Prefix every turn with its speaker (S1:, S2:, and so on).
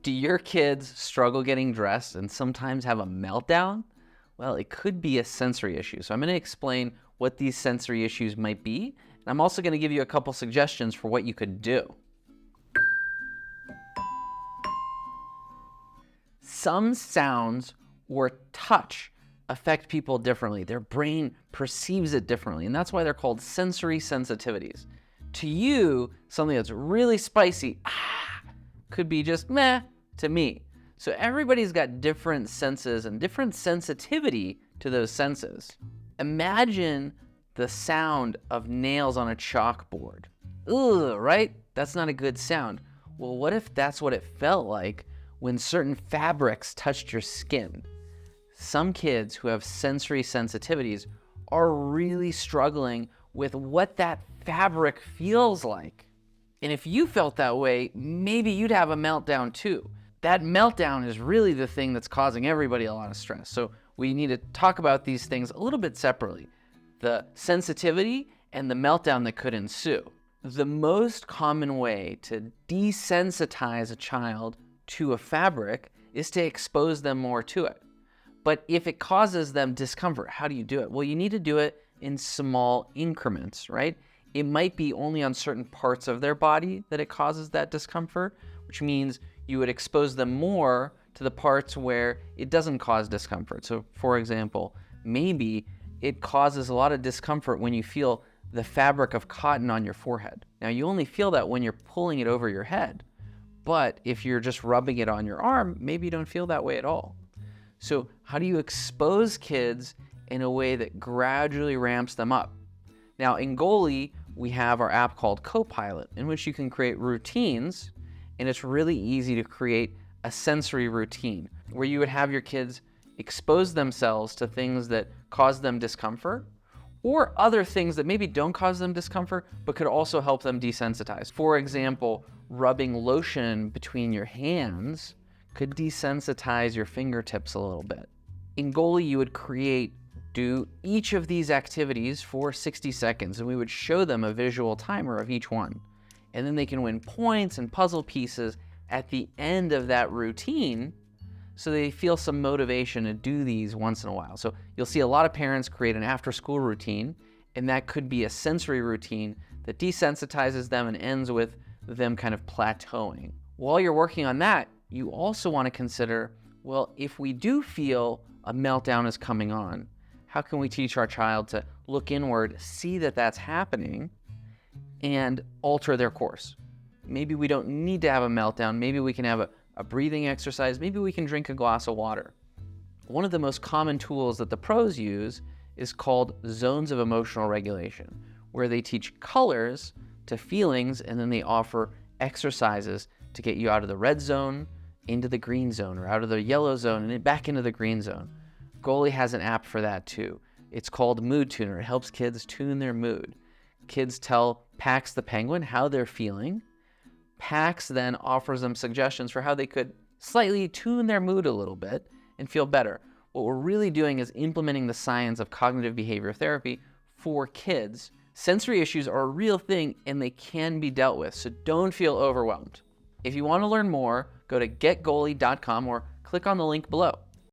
S1: Do your kids struggle getting dressed and sometimes have a meltdown? Well, it could be a sensory issue. So I'm going to explain what these sensory issues might be. And I'm also going to give you a couple suggestions for what you could do. Some sounds or touch affect people differently. Their brain perceives it differently, and that's why they're called sensory sensitivities. To you, something that's really spicy, could be just meh to me. So everybody's got different senses and different sensitivity to those senses. Imagine the sound of nails on a chalkboard. Ugh, right? That's not a good sound. Well, what if that's what it felt like when certain fabrics touched your skin? Some kids who have sensory sensitivities are really struggling with what that fabric feels like. And if you felt that way, maybe you'd have a meltdown too. That meltdown is really the thing that's causing everybody a lot of stress. So we need to talk about these things a little bit separately. The sensitivity and the meltdown that could ensue. The most common way to desensitize a child to a fabric is to expose them more to it. But if it causes them discomfort, how do you do it? Well, you need to do it in small increments, right? It might be only on certain parts of their body that it causes that discomfort, which means you would expose them more to the parts where it doesn't cause discomfort. So for example, maybe it causes a lot of discomfort when you feel the fabric of cotton on your forehead. Now you only feel that when you're pulling it over your head, but if you're just rubbing it on your arm, maybe you don't feel that way at all. So how do you expose kids in a way that gradually ramps them up? Now in Goalie, we have our app called Copilot, in which you can create routines, and it's really easy to create a sensory routine where you would have your kids expose themselves to things that cause them discomfort or other things that maybe don't cause them discomfort but could also help them desensitize. For example, rubbing lotion between your hands could desensitize your fingertips a little bit. In Goalie, you would do each of these activities for 60 seconds, and we would show them a visual timer of each one. And then they can win points and puzzle pieces at the end of that routine, so they feel some motivation to do these once in a while. So you'll see a lot of parents create an after-school routine, and that could be a sensory routine that desensitizes them and ends with them kind of plateauing. While you're working on that, you also want to consider, well, if we do feel a meltdown is coming on, how can we teach our child to look inward, see that that's happening, and alter their course? Maybe we don't need to have a meltdown. Maybe we can have a breathing exercise. Maybe we can drink a glass of water. One of the most common tools that the pros use is called zones of emotional regulation, where they teach colors to feelings, and then they offer exercises to get you out of the red zone, into the green zone, or out of the yellow zone, and back into the green zone. Goalie has an app for that too. It's called Mood Tuner. It helps kids tune their mood. Kids tell Pax the penguin how they're feeling. Pax then offers them suggestions for how they could slightly tune their mood a little bit and feel better. What we're really doing is implementing the science of cognitive behavior therapy for kids. Sensory issues are a real thing and they can be dealt with, so don't feel overwhelmed. If you want to learn more, go to getgoalie.com or click on the link below.